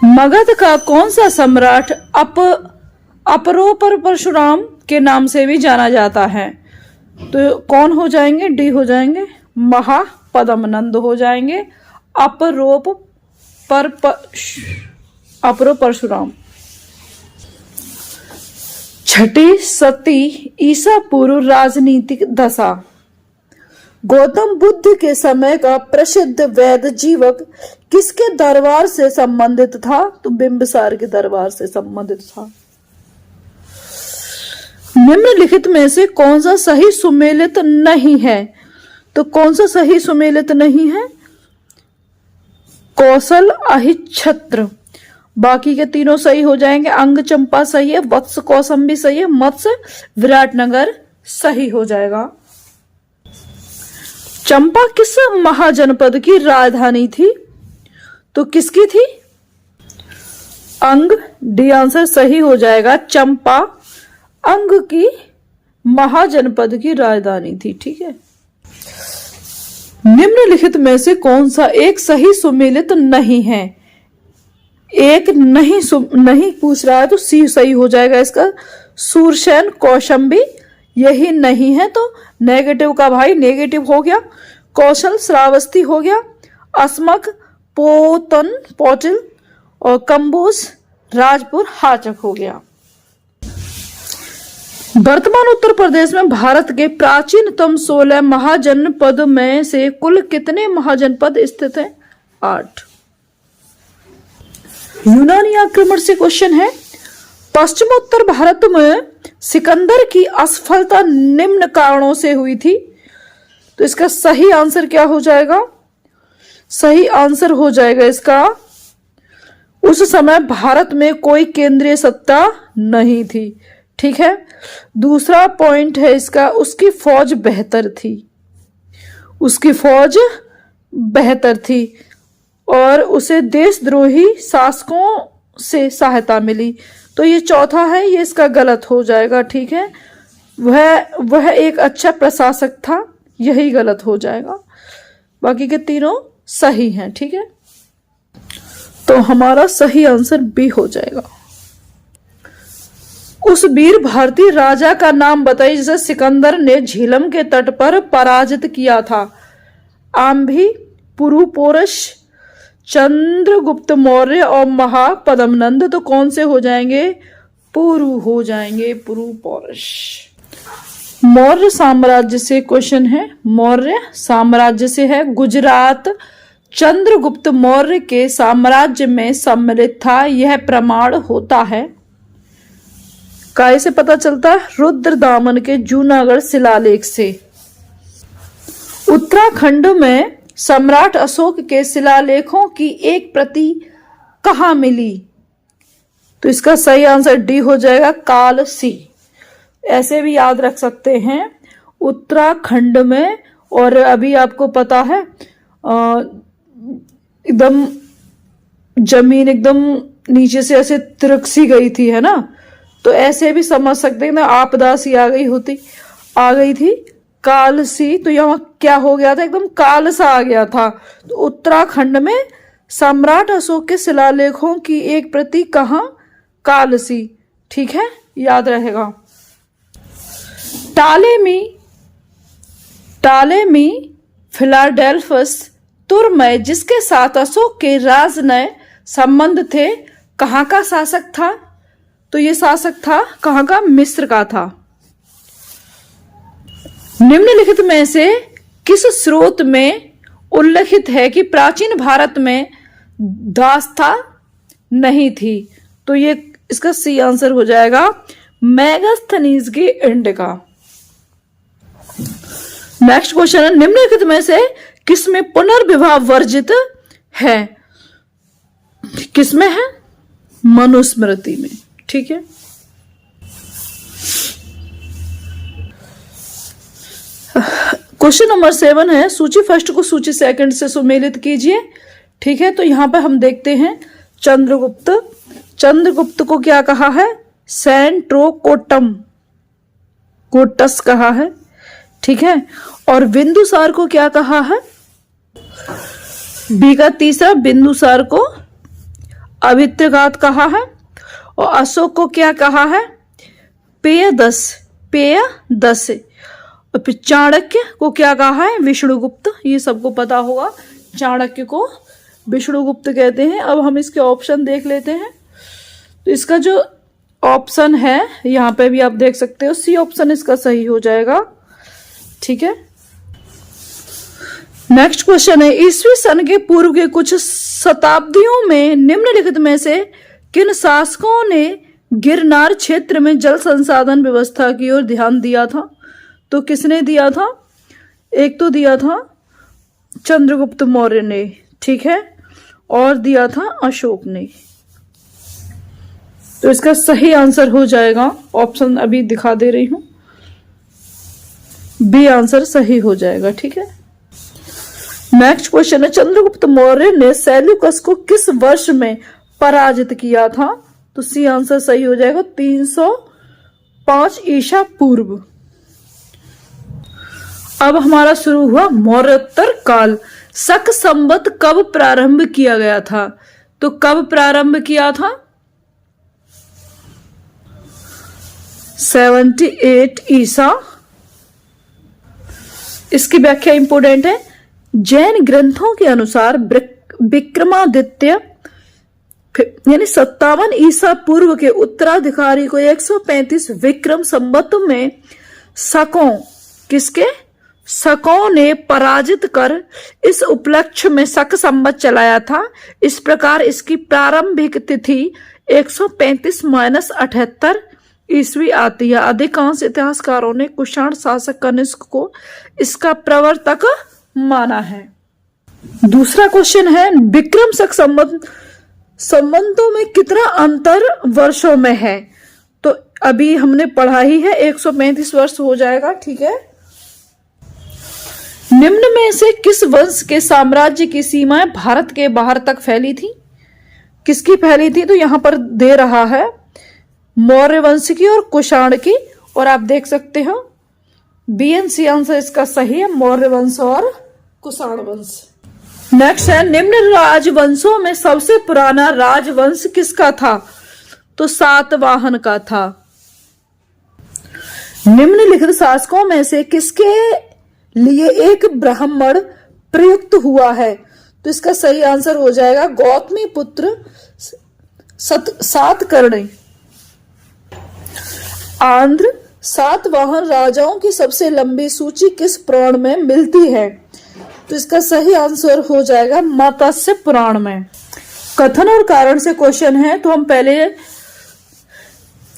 मगध का कौन सा सम्राट अपरोपर परशुराम के नाम से भी जाना जाता है? तो कौन हो जाएंगे? डी हो जाएंगे, महापद्मनंद हो जाएंगे। अपरो परशुराम। छठी सती ईसा पूर्व राजनीतिक दशा। गौतम बुद्ध के समय का प्रसिद्ध वैद्य जीवक किसके दरबार से संबंधित था? तो बिंबिसार के दरबार से संबंधित था। निम्नलिखित में से कौन सा सही सुमेलित नहीं है? तो कौन सा सही सुमेलित नहीं है? कौशल अहिच्छत्र। बाकी के तीनों सही हो जाएंगे। अंग चंपा सही है, वत्स कौसंबी सही है, मत्स्य विराटनगर सही हो जाएगा। चंपा किस महाजनपद की राजधानी थी? तो किसकी थी? अंग। डी आंसर सही हो जाएगा। चंपा अंग की महाजनपद की राजधानी थी, ठीक है। निम्नलिखित में से कौन सा एक सही सुमेलित नहीं है? एक नहीं पूछ रहा है तो सी सही हो जाएगा इसका। सूरसेन कौशंबी यही नहीं है तो नेगेटिव का भाई नेगेटिव हो गया। कौशल श्रावस्ती हो गया। अस्मक पोटिल और कंबोज राजपुर हाचक हो गया। वर्तमान उत्तर प्रदेश में भारत के प्राचीनतम 16 महाजनपद में से कुल कितने महाजनपद स्थित हैं? 8। यूनानी आक्रमण से क्वेश्चन है। पश्चिमोत्तर भारत में सिकंदर की असफलता निम्न कारणों से हुई थी। तो इसका सही आंसर क्या हो जाएगा? सही आंसर हो जाएगा इसका, उस समय भारत में कोई केंद्रीय सत्ता नहीं थी, ठीक है। दूसरा पॉइंट है इसका, उसकी फौज बेहतर थी। उसकी फौज बेहतर थी और उसे देशद्रोही शासकों से सहायता मिली। तो ये चौथा है, ये इसका गलत हो जाएगा, ठीक है। वह एक अच्छा प्रशासक था, यही गलत हो जाएगा। बाकी के तीनों सही हैं, ठीक है। तो हमारा सही आंसर बी हो जाएगा। उस वीर भारतीय राजा का नाम बताइए जिसे सिकंदर ने झेलम के तट पर पराजित किया था। आम्भी, पुरुपोरस, चंद्रगुप्त मौर्य और महापद्मनंद। तो कौन से हो जाएंगे? पुरु हो जाएंगे, पुरुपोरस। मौर्य साम्राज्य से क्वेश्चन है। मौर्य साम्राज्य से है। गुजरात चंद्रगुप्त मौर्य के साम्राज्य में सम्मिलित था, यह प्रमाण होता है। काय से पता चलता है? रुद्रदामन के जूनागढ़ शिलालेख से। उत्तराखंड में सम्राट अशोक के शिलालेखों की एक प्रति कहाँ मिली? तो इसका सही आंसर डी हो जाएगा, कालसी। ऐसे भी याद रख सकते हैं, उत्तराखंड में। और अभी आपको पता है एकदम जमीन एकदम नीचे से ऐसे तिरक सी गई थी, है ना? तो ऐसे भी समझ सकते हैं ना, आपदा सी आ गई थी, कालसी। तो यहाँ क्या हो गया था? एकदम काल सा आ गया था। तो उत्तराखंड में सम्राट अशोक के शिलालेखों की एक प्रति कहाँ? कालसी। ठीक है, याद रहेगा। टालेमी फिलाडेल्फस तुर्मै, जिसके साथ अशोक के राजनय संबंध थे, कहाँ का शासक था? तो ये शासक था कहाँ का? मिस्र का था। निम्नलिखित में से किस स्रोत में उल्लेखित है कि प्राचीन भारत में दास्ता नहीं थी? तो ये इसका सी आंसर हो जाएगा, मेगास्थनीज की इंडिका। नेक्स्ट क्वेश्चन है, निम्नलिखित में से किसमें पुनर्विवाह वर्जित है? किसमें है? मनुस्मृति में। ठीक है, क्वेश्चन नंबर 7 है, सूची फर्स्ट को सूची सेकंड से सुमेलित कीजिए। ठीक है, तो यहां पे हम देखते हैं चंद्रगुप्त को क्या कहा है? सेंट्रोकोटम कोटस कहा है। ठीक है, और बिंदुसार को क्या कहा है? बी का तीसरा, बिंदुसार को अभित्रघात कहा है। और अशोक को क्या कहा है? पेयदस। और फिर चाणक्य को क्या कहा है? विष्णुगुप्त। ये सबको पता होगा, चाणक्य को विष्णुगुप्त कहते हैं। अब हम इसके ऑप्शन देख लेते हैं। तो इसका जो ऑप्शन है यहाँ पे भी आप देख सकते हो, सी ऑप्शन इसका सही हो जाएगा। ठीक है, नेक्स्ट क्वेश्चन है, ईस्वी सन के पूर्व के कुछ शताब्दियों में निम्नलिखित में से किन शासकों ने गिरनार क्षेत्र में जल संसाधन व्यवस्था की ओर ध्यान दिया था? तो किसने दिया था? एक तो दिया था चंद्रगुप्त मौर्य ने, ठीक है, और दिया था अशोक ने। तो इसका सही आंसर हो जाएगा, ऑप्शन अभी दिखा दे रही हूं, बी आंसर सही हो जाएगा। ठीक है, नेक्स्ट क्वेश्चन है, चंद्रगुप्त मौर्य ने सेल्यूकस को किस वर्ष में पराजित किया था? तो सी आंसर सही हो जाएगा, 305 ईसा पूर्व। अब हमारा शुरू हुआ मौर्योत्तर काल। शक संवत कब प्रारंभ किया गया था? तो कब प्रारंभ किया था? 78 ईसा। इसकी व्याख्या इंपोर्टेंट है। जैन ग्रंथों के अनुसार विक्रमादित्य यानी 57 ईसा पूर्व के उत्तराधिकारी को 135 विक्रम संवत में शकों ने पराजित कर इस उपलक्ष्य में शक संवत चलाया था। इस प्रकार इसकी प्रारंभिक तिथि 135-78 ईस्वी आती है। अधिकांश इतिहासकारों ने कुषाण शासक कनिष्क को इसका प्रवर्तक माना है। दूसरा क्वेश्चन है, विक्रम शक संवतों में कितना अंतर वर्षों में है? तो अभी हमने पढ़ा ही है, 135 वर्ष हो जाएगा। ठीक है, निम्न में से किस वंश के साम्राज्य की सीमाएं भारत के बाहर तक फैली थी? किसकी फैली थी? तो यहां पर दे रहा है मौर्य वंश की और कुषाण की, और आप देख सकते हो बीएनसी आंसर इसका सही है, मौर्य वंश और कुषाण वंश। नेक्स्ट है, निम्न राजवंशों में सबसे पुराना राजवंश किसका था? तो सातवाहन का था। निम्नलिखित शासकों में से किसके लिए एक ब्राह्मण प्रयुक्त हुआ है? तो इसका सही आंसर हो जाएगा गौतमी पुत्र सातकर्णी। आंध्र सातवाहन राजाओं की सबसे लंबी सूची किस पुराण में मिलती है? तो इसका सही आंसर हो जाएगा मत्स्य पुराण में। कथन और कारण से क्वेश्चन है, तो हम पहले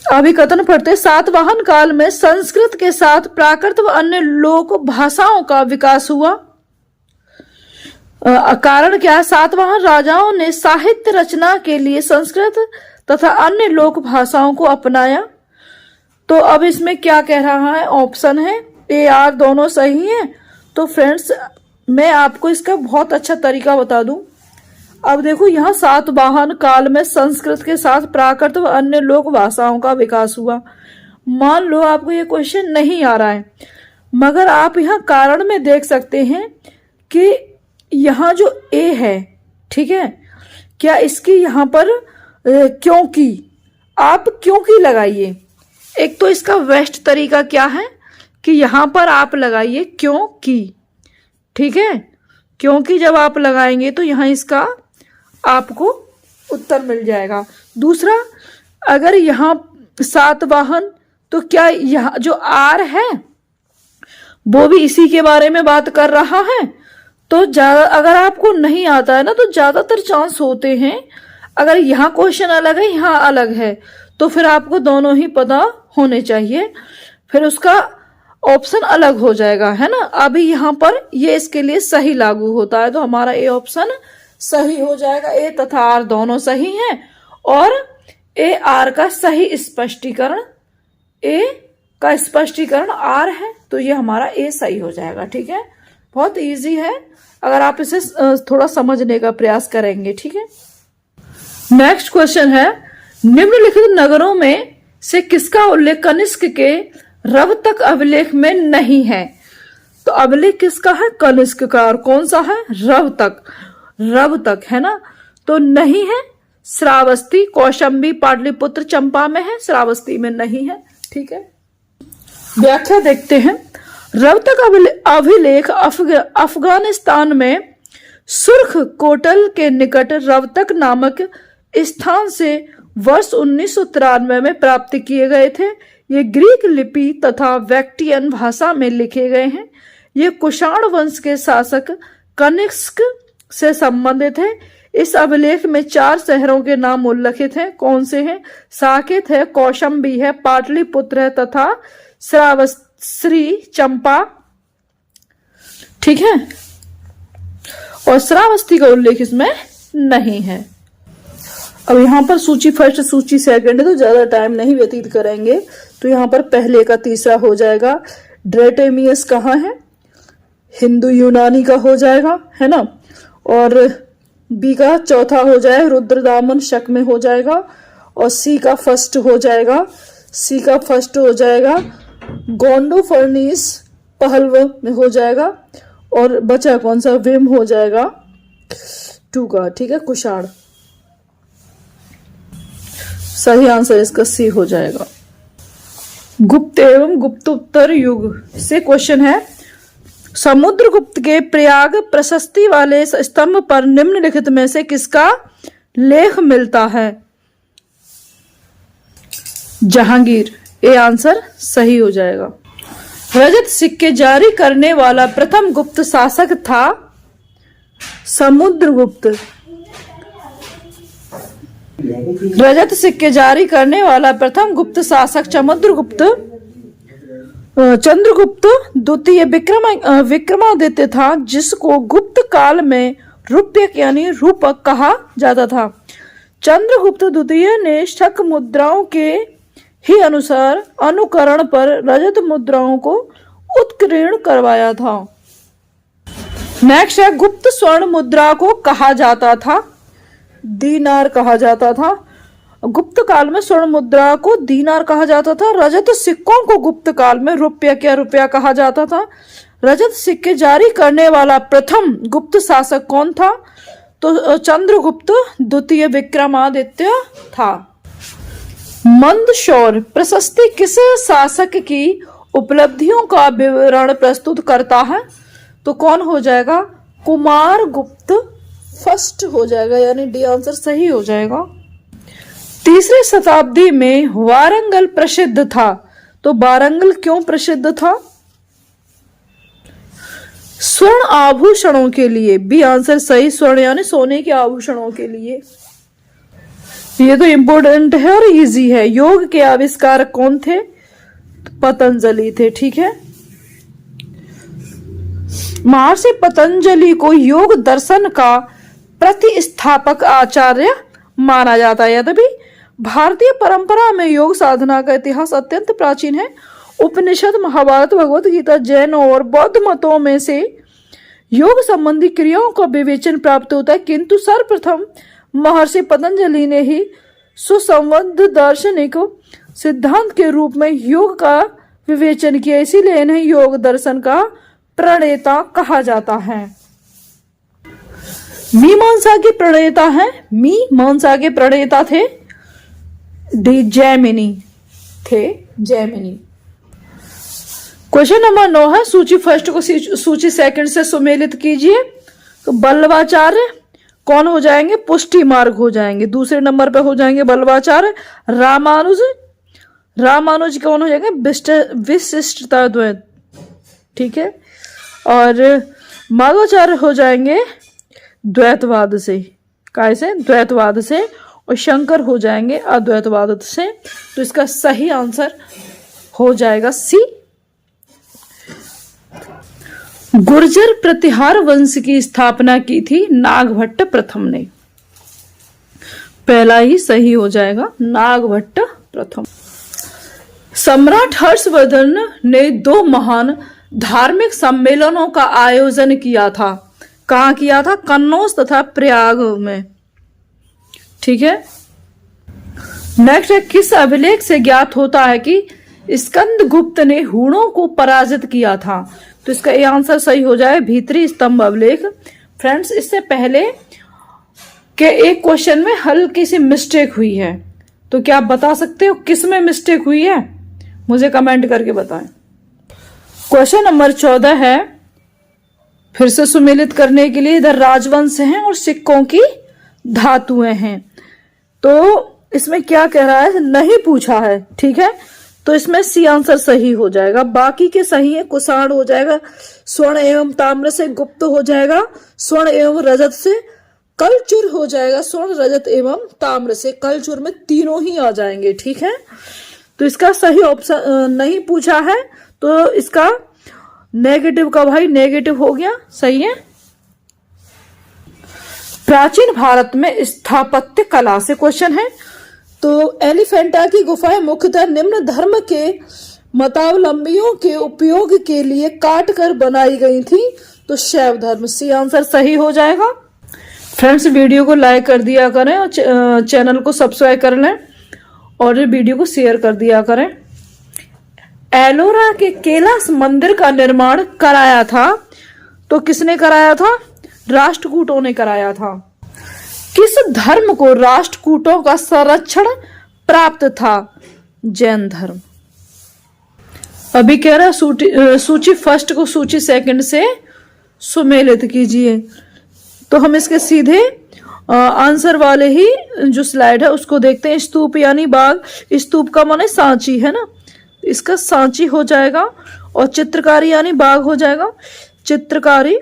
अभिकथन पढ़ते। सातवाहन काल में संस्कृत के साथ प्राकृत व अन्य लोक भाषाओं का विकास हुआ। कारण क्या है? सातवाहन राजाओं ने साहित्य रचना के लिए संस्कृत तथा अन्य लोक भाषाओं को अपनाया। तो अब इसमें क्या कह रहा है? ऑप्शन है ए आर दोनों सही है। तो फ्रेंड्स मैं आपको इसका बहुत अच्छा तरीका बता दूं। अब देखो यहाँ सातवाहन काल में संस्कृत के साथ प्राकृत व अन्य लोक भाषाओं का विकास हुआ। मान लो आपको ये क्वेश्चन नहीं आ रहा है, मगर आप यहाँ कारण में देख सकते हैं कि यहाँ जो ए है, ठीक है, क्या इसकी यहाँ पर क्योंकि, आप क्योंकि लगाइए। एक तो इसका बेस्ट तरीका क्या है कि यहाँ पर आप लगाइए क्योंकि, ठीक है, क्योंकि जब आप लगाएंगे तो यहाँ इसका आपको उत्तर मिल जाएगा। दूसरा, अगर यहाँ सातवाहन, तो क्या यहाँ जो आर है वो भी इसी के बारे में बात कर रहा है। तो ज्यादा अगर आपको नहीं आता है ना, तो ज्यादातर चांस होते हैं अगर यहाँ क्वेश्चन अलग है यहाँ अलग है तो फिर आपको दोनों ही पता होने चाहिए, फिर उसका ऑप्शन अलग हो जाएगा, है ना। अभी यहाँ पर ये इसके लिए सही लागू होता है, तो हमारा ए ऑप्शन सही हो जाएगा। ए तथा आर दोनों सही हैं और ए आर का सही स्पष्टीकरण, ए का स्पष्टीकरण आर है, तो ये हमारा ए सही हो जाएगा। ठीक है, बहुत इजी है अगर आप इसे थोड़ा समझने का प्रयास करेंगे। ठीक है, नेक्स्ट क्वेश्चन है, निम्नलिखित नगरों में से किसका उल्लेख कनिष्क के रवतक अभिलेख में नहीं है। तो अभिलेख किसका है? कनिष्क का। और कौन सा है? रवतक। रवतक है ना, तो नहीं है। श्रावस्ती, कौशाम्बी, पाटलिपुत्र, चंपा में है, श्रावस्ती में नहीं है। ठीक है, व्याख्या देखते हैं। रवतक अभिलेख अफगानिस्तान में सुर्ख कोटल के निकट रवतक नामक स्थान से वर्ष 1993 में प्राप्त किए गए थे। ये ग्रीक लिपि तथा वैक्टियन भाषा में लिखे गए हैं। ये कुषाण वंश के शासक कनिष्क से संबंधित है। इस अभिलेख में 4 शहरों के नाम उल्लिखित हैं। कौन से हैं? साकेत है, कौशाम्बी है, पाटलिपुत्र है तथा श्रावस्ती, चंपा। ठीक है, और श्रावस्ती का उल्लेख इसमें नहीं है। अब यहाँ पर सूची फर्स्ट, सूची सेकंड है, तो ज्यादा टाइम नहीं व्यतीत करेंगे। तो यहाँ पर पहले का तीसरा हो जाएगा। ड्रेटेमियस कहाँ है? हिंदू यूनानी का हो जाएगा, है ना। और बी का चौथा हो जाए रुद्रदामन शक में हो जाएगा। और सी का फर्स्ट हो जाएगा, सी का फर्स्ट हो जाएगा गोंडो फर्निस पहलव में हो जाएगा। और बचा कौन सा? वेम हो जाएगा 2 का। ठीक है, कुषाण। सही आंसर इसका सी हो जाएगा। गुप्त एवं गुप्तोत्तर युग से क्वेश्चन है, समुद्रगुप्त के प्रयाग प्रशस्ति वाले स्तंभ पर निम्नलिखित में से किसका लेख मिलता है? जहांगीर। ए आंसर सही हो जाएगा। रजत सिक्के जारी करने वाला प्रथम गुप्त शासक था समुद्रगुप्त। रजत सिक्के जारी करने वाला प्रथम गुप्त शासक चंद्रगुप्त द्वितीय विक्रमादित्य था, जिसको गुप्त काल में रुपयक यानी रूपक कहा जाता था। चंद्रगुप्त द्वितीय ने शक मुद्राओं के ही अनुसार अनुकरण पर रजत मुद्राओं को उत्कीर्ण करवाया था। नेक्स्ट है, गुप्त स्वर्ण मुद्रा को कहा जाता था दीनार कहा जाता था। गुप्त काल में स्वर्ण मुद्रा को दीनार कहा जाता था। रजत सिक्कों को गुप्त काल में रुपया कहा जाता था। रजत सिक्के जारी करने वाला प्रथम गुप्त शासक कौन था? तो चंद्रगुप्त द्वितीय विक्रमादित्य था। मंदसौर प्रशस्ति किस शासक की उपलब्धियों का विवरण प्रस्तुत करता है? तो कौन हो जाएगा? कुमार गुप्त फर्स्ट हो जाएगा, यानी डी आंसर सही हो जाएगा। तीसरी शताब्दी में वारंगल प्रसिद्ध था। तो वारंगल क्यों प्रसिद्ध था? स्वर्ण आभूषणों के लिए। बी आंसर सही, स्वर्ण यानी सोने के आभूषणों के लिए। ये तो इम्पोर्टेंट है और इजी है। योग के आविष्कारक कौन थे? पतंजलि थे। ठीक है, महर्षि पतंजलि को योग दर्शन का प्रतिस्थापक आचार्य माना जाता है। यद्यपि भारतीय परंपरा में योग साधना का इतिहास अत्यंत प्राचीन है। उपनिषद, महाभारत, भगवत गीता, जैन और बौद्ध मतों में से योग संबंधी क्रियाओं का विवेचन प्राप्त होता है, किंतु सर्वप्रथम महर्षि पतंजलि ने ही सुसंबद्ध दार्शनिक सिद्धांत के रूप में योग का विवेचन किया, इसीलिए इन्हें योग दर्शन का प्रणेता कहा जाता है। मीमांसा के प्रणेता है, मीमांसा के प्रणेता थे जैमिनी थे, जैमिनी। क्वेश्चन नंबर 9 है, सूची फर्स्ट को सूची सेकंड से सुमेलित कीजिए। तो बल्लवाचार्य कौन हो जाएंगे? पुष्टि मार्ग हो जाएंगे। दूसरे नंबर पे हो जाएंगे बल्लवाचार्य। रामानुज, रामानुज कौन हो जाएंगे? विशिष्टता द्वैत। ठीक है, और माधवाचार्य हो जाएंगे द्वैतवाद से, काय से? द्वैतवाद से। और शंकर हो जाएंगे अद्वैतवाद से। तो इसका सही आंसर हो जाएगा सी। गुर्जर प्रतिहार वंश की स्थापना की थी नागभट्ट प्रथम ने। पहला ही सही हो जाएगा, नागभट्ट प्रथम। सम्राट हर्षवर्धन ने 2 महान धार्मिक सम्मेलनों का आयोजन किया था। कहाँ किया था? कन्नौज तथा प्रयाग में। ठीक है, नेक्स्ट है, किस अभिलेख से ज्ञात होता है कि स्कंदगुप्त ने हूणों को पराजित किया था? तो इसका ये आंसर सही हो जाए भीतरी स्तंभ अभिलेख। फ्रेंड्स, इससे पहले के एक क्वेश्चन में हल्की सी मिस्टेक हुई है, तो क्या आप बता सकते हो किस में मिस्टेक हुई है? मुझे कमेंट करके बताएं। क्वेश्चन नंबर 14 है, फिर से सुमेलित करने के लिए। इधर राजवंश हैं और सिक्कों की धातुएं हैं। तो इसमें क्या कह रहा है? नहीं पूछा है। ठीक है, तो इसमें सी आंसर सही हो जाएगा। बाकी के सही है। कुषाण हो जाएगा स्वर्ण एवं ताम्र से, गुप्त हो जाएगा स्वर्ण एवं रजत से, कलचुर हो जाएगा स्वर्ण, रजत एवं ताम्र से। कलचुर में तीनों ही आ जाएंगे। ठीक है, तो इसका सही ऑप्शन नहीं पूछा है, तो इसका नेगेटिव का भाई नेगेटिव हो गया। सही है। प्राचीन भारत में स्थापत्य कला से क्वेश्चन है। तो एलिफेंटा की गुफाएं मुख्यतः निम्न धर्म के मतावलंबियों के उपयोग के लिए काट कर बनाई गई थी। तो शैव धर्म, सी आंसर सही हो जाएगा। फ्रेंड्स, वीडियो को लाइक कर दिया करें और चैनल को सब्सक्राइब कर लें और वीडियो को शेयर कर दिया करें। एलोरा के कैलाश मंदिर का निर्माण कराया था। तो किसने कराया था? राष्ट्रकूटों ने कराया था। किस धर्म को राष्ट्रकूटों का संरक्षण प्राप्त था? जैन धर्म। अभी कह रहा सूची फर्स्ट को सूची सेकंड से सुमेलित कीजिए। तो हम इसके सीधे आंसर वाले ही जो स्लाइड है उसको देखते हैं। स्तूप यानी बाग, स्तूप का माने सांची है ना, इसका सांची हो जाएगा। और चित्रकारी यानी बाग हो जाएगा, चित्रकारी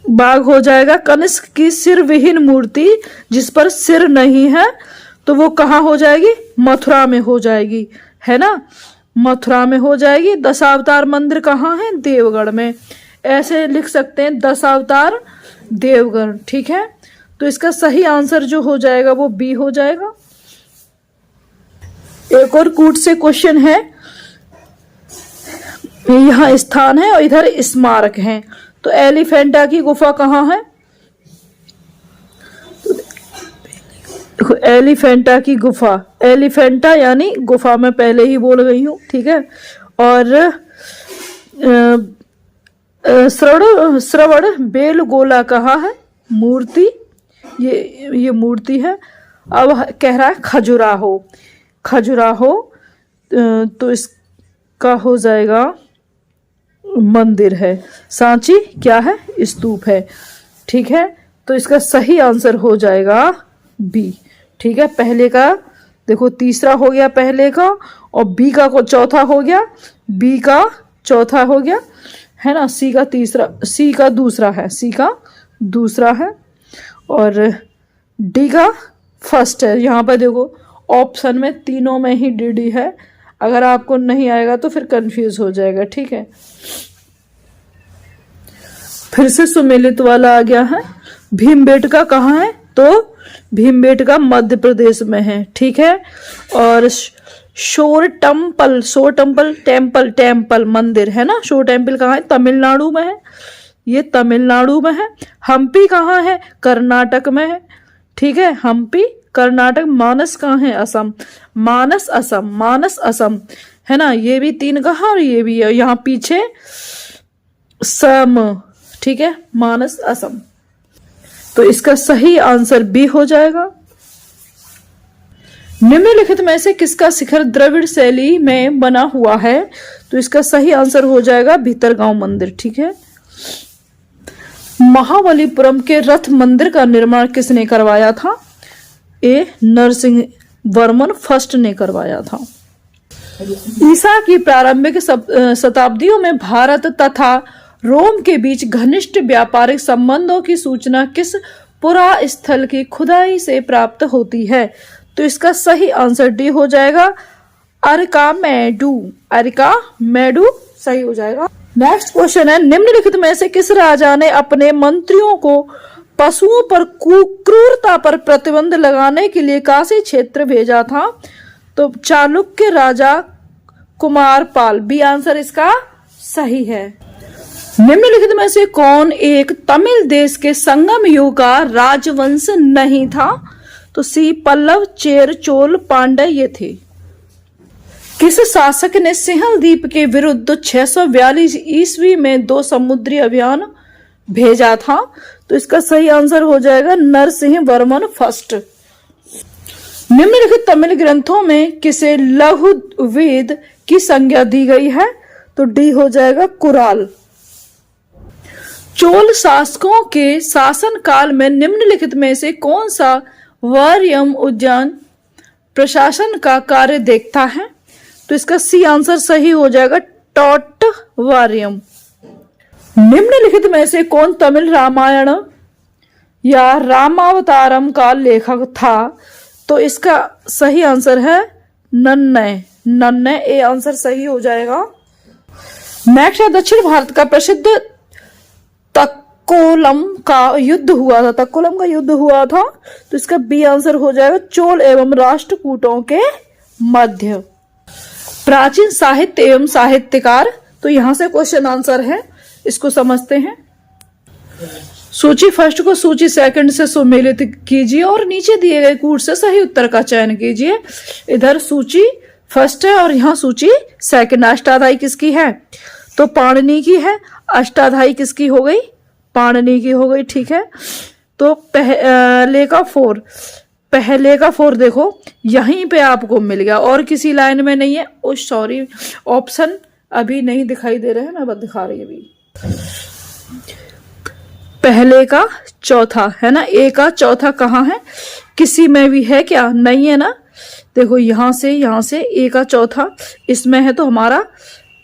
बाग हो जाएगा। कनिष्क की सिर विहीन मूर्ति जिस पर सिर नहीं है, तो वो कहाँ हो जाएगी? मथुरा में हो जाएगी, है ना, मथुरा में हो जाएगी। दशावतार मंदिर कहाँ है? देवगढ़ में। ऐसे लिख सकते हैं, दशावतार देवगढ़। ठीक है, तो इसका सही आंसर जो हो जाएगा वो बी हो जाएगा। एक और कूट से क्वेश्चन है। यहाँ स्थान है और इधर स्मारक है। तो एलिफेंटा की गुफा कहाँ है? देखो, एलिफेंटा की गुफा, एलिफेंटा यानी गुफा, मैं पहले ही बोल गई हूँ। ठीक है, और श्रवण बेलगोला कहाँ है? मूर्ति, ये मूर्ति है। अब कह रहा है खजुराहो, खजुराहो, तो इसका हो जाएगा मंदिर है। सांची क्या है? स्तूप है। ठीक है, तो इसका सही आंसर हो जाएगा बी। ठीक है, पहले का देखो तीसरा हो गया पहले का, और बी का चौथा हो गया, बी का चौथा हो गया, है ना। सी का तीसरा, सी का दूसरा है, सी का दूसरा है, और डी का फर्स्ट है। यहाँ पर देखो ऑप्शन में तीनों में ही डीडी है, अगर आपको नहीं आएगा तो फिर कंफ्यूज हो जाएगा, ठीक है। फिर से सुमेलित वाला आ गया है। भीमबेटका कहाँ है, तो भीमबेटका मध्य प्रदेश में है, ठीक है। और शोर टेम्पल मंदिर है ना, शोर टेम्पल कहाँ है, तमिलनाडु में है, ये तमिलनाडु में है। हम्पी कहाँ है, कर्नाटक में है, ठीक है, हम्पी कर्नाटक। मानस कहाँ है, असम, मानस असम है ना, ये भी 3 कहा और ये भी है यहाँ पीछे सम, ठीक है, मानस असम। तो इसका सही आंसर बी हो जाएगा। निम्नलिखित में से किसका शिखर द्रविड़ शैली में बना हुआ है, तो इसका सही आंसर हो जाएगा भीतरगांव मंदिर, ठीक है। महाबलीपुरम के रथ मंदिर का निर्माण किसने करवाया था, ए नरसिंह वर्मन फर्स्ट ने करवाया था। ईसा की प्रारंभिक शताब्दियों में भारत तथा रोम के बीच घनिष्ठ व्यापारिक संबंधों की सूचना किस पुरास्थल की खुदाई से प्राप्त होती है, तो इसका सही आंसर डी हो जाएगा, अरकामेडू सही हो जाएगा। नेक्स्ट क्वेश्चन है, निम्नलिखित में से किस राजा ने अपने मंत्रियों को पशुओं पर क्रूरता पर प्रतिबंध लगाने के लिए काशी क्षेत्र भेजा था, तो चालुक्य राजा कुमारपाल, बी आंसर इसका सही है। निम्नलिखित में से कौन एक तमिल देश के संगम युग का राजवंश नहीं था, तो सी पल्लव, चेर, चोल, पांड्य ये थे। किस शासक ने सिंहल द्वीप के विरुद्ध 642 ईस्वी में 2 समुद्री अभियान भेजा था, तो इसका सही आंसर हो जाएगा नरसिंह वर्मन फर्स्ट। निम्नलिखित तमिल ग्रंथों में किसे लघु वेद की संज्ञा दी गई है, तो डी हो जाएगा कुराल। चोल शासकों के शासन काल में निम्नलिखित में से कौन सा वार्यम उद्यान प्रशासन का कार्य देखता है, तो इसका सी आंसर सही हो जाएगा, टॉट वार्यम। निम्नलिखित में से कौन तमिल रामायण या रामावतारम का लेखक था, तो इसका सही आंसर है नन्नय, ए आंसर सही हो जाएगा। नेक्स्ट है, दक्षिण भारत का प्रसिद्ध तक्कोलम का युद्ध हुआ था, तो इसका बी आंसर हो जाएगा, चोल एवं राष्ट्रकूटों के मध्य। प्राचीन साहित्य एवं साहित्यकार, तो यहां से क्वेश्चन आंसर है, इसको समझते हैं। सूची फर्स्ट को सूची सेकंड से सुमेलित कीजिए और नीचे दिए गए कूट से सही उत्तर का चयन कीजिए। इधर सूची फर्स्ट है और यहाँ सूची सेकंड। अष्टाध्यायी किसकी है, तो पाणिनि की है। अष्टाध्यायी किसकी हो गई, पाणिनि की हो गई, ठीक है। तो पहले का 4 देखो यहीं पे आपको मिल गया और किसी लाइन में नहीं है। ओ सॉरी, ऑप्शन अभी नहीं दिखाई दे रहे हैं, मैं बस दिखा रही अभी। पहले का चौथा है ना, ए का चौथा कहाँ है, किसी में भी है क्या, नहीं है ना। देखो यहां से ए का चौथा इसमें है, तो हमारा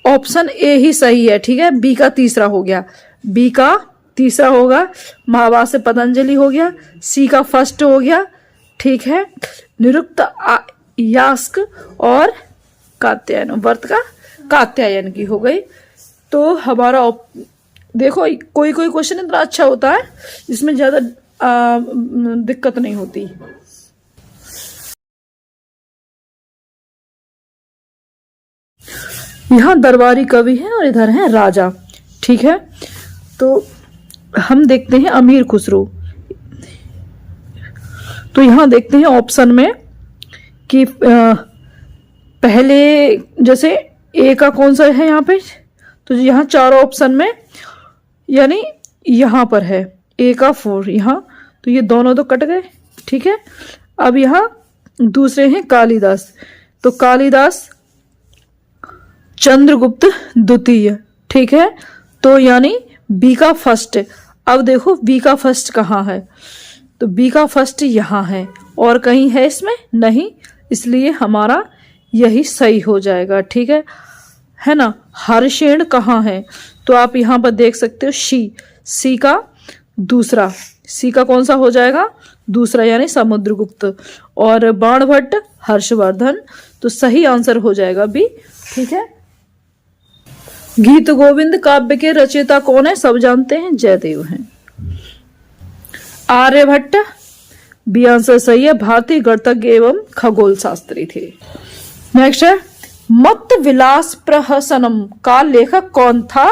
ऑप्शन ए ही सही है, ठीक है। बी का तीसरा हो गया, बी का तीसरा होगा, महाभाष्य पतंजलि हो गया। सी का फर्स्ट हो गया, ठीक है। निरुक्त यास्क और कात्यायन, व्रत का कात्यायन की हो गई। तो हमारा देखो कोई क्वेश्चन इतना अच्छा होता है जिसमें ज्यादा दिक्कत नहीं होती। यहाँ दरबारी कवि है और इधर है राजा, ठीक है। तो हम देखते हैं अमीर खुसरो। तो यहां देखते हैं ऑप्शन में कि पहले जैसे ए का कौन सा है यहाँ पे, तो यहाँ 4 ऑप्शन में, यानी यहाँ पर है ए का 4 यहाँ, तो ये दोनों तो कट गए, ठीक है। अब यहाँ दूसरे हैं कालिदास, तो कालिदास चंद्रगुप्त द्वितीय, ठीक है। तो यानी बी का फर्स्ट। अब देखो बी का फर्स्ट कहाँ है, तो बी का फर्स्ट यहाँ है और कहीं है इसमें नहीं, इसलिए हमारा यही सही हो जाएगा, ठीक है ना। हर्षेण कहाँ है, तो आप यहाँ पर देख सकते हो सी का दूसरा, सी का कौन सा हो जाएगा, दूसरा यानी समुद्रगुप्त। और बाणभट्ट हर्षवर्धन, तो सही आंसर हो जाएगा बी। ठीक है, गीत गोविंद काव्य के रचयिता कौन है, सब जानते हैं, जयदेव हैं। आर्यभट्ट, बी आंसर सही है, भारतीय गणितज्ञ एवं खगोल शास्त्री थे। नेक्स्ट है मत विलास प्रहसनम का लेखक कौन था,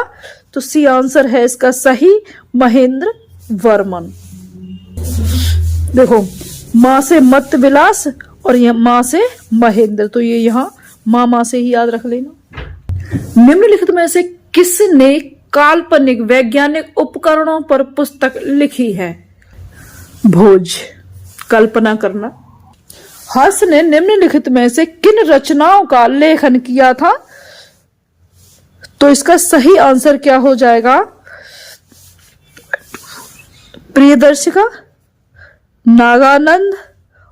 तो सी आंसर है इसका सही, महेंद्र वर्मन। देखो मां से मत विलास और मां से महेंद्र, तो ये यहां मां से ही याद रख लेना। निम्नलिखित में से किसने काल्पनिक वैज्ञानिक उपकरणों पर पुस्तक लिखी है, भोज, कल्पना करना। हर्ष ने निम्नलिखित में से किन रचनाओं का लेखन किया था, तो इसका सही आंसर क्या हो जाएगा, प्रियदर्शिका, नागानंद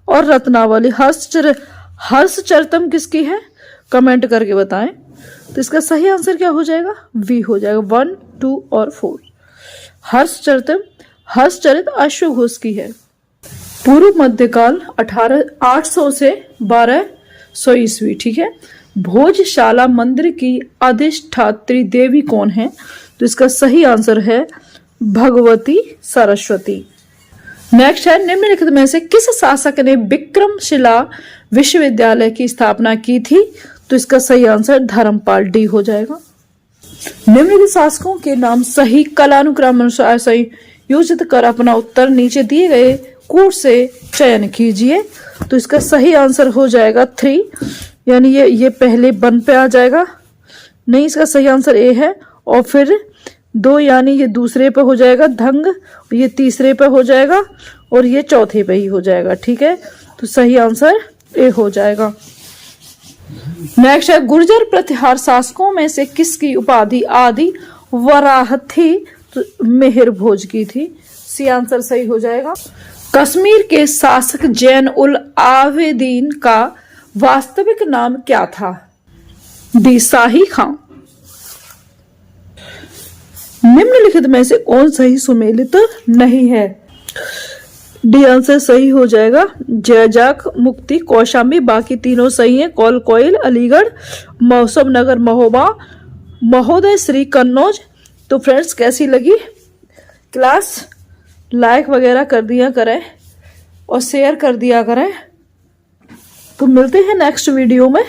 और रत्नावली। हर्षचरितम किसकी है, कमेंट करके बताएं। तो इसका सही आंसर क्या हो जाएगा, वी हो जाएगा, 1, 2 और 4। हर्षचरित अश्वघोष की है। पूर्व मध्यकाल 800 से 1200 ईस्वी। ठीक है, भोजशाला मंदिर की अधिष्ठात्री देवी कौन है, तो इसका सही आंसर है भगवती सरस्वती। नेक्स्ट है निम्नलिखित में से किस शासक ने विक्रमशिला विश्वविद्यालय की स्थापना की थी, तो इसका सही आंसर धर्मपाल, डी हो जाएगा। निम्नलिखित शासकों के नाम सही कालानुक्रम अनुसार संयोजित कर अपना उत्तर नीचे दिए गए कोड से चयन कीजिए, तो इसका सही आंसर हो जाएगा 3, यानी ये पहले 1 पे आ जाएगा, नहीं इसका सही आंसर ए है, और फिर 2 यानी ये दूसरे पे हो जाएगा, धंग ये तीसरे पे हो जाएगा, और ये चौथे पे ही हो जाएगा। ठीक है, तो सही आंसर ए हो जाएगा। नेक्स्ट है गुर्जर प्रतिहार शासकों में से किसकी उपाधि आदि वराह थी, तो मेहर भोज की थी, सी आंसर सही हो जाएगा। कश्मीर के शासक जैन उल आवेदीन का वास्तविक नाम क्या था, डी शाही खां। निम्नलिखित में से कौन सही सुमेलित नहीं है, डी आंसर सही हो जाएगा, जयजाक, मुक्ति, कौशाम्बी, बाकी तीनों सही हैं। कौल कोयल, अलीगढ़, मौसम नगर, महोबा, महोदय श्री, कन्नौज। तो फ्रेंड्स कैसी लगी क्लास, लाइक वगैरह कर दिया करें और शेयर कर दिया करें। तो मिलते हैं नेक्स्ट वीडियो में।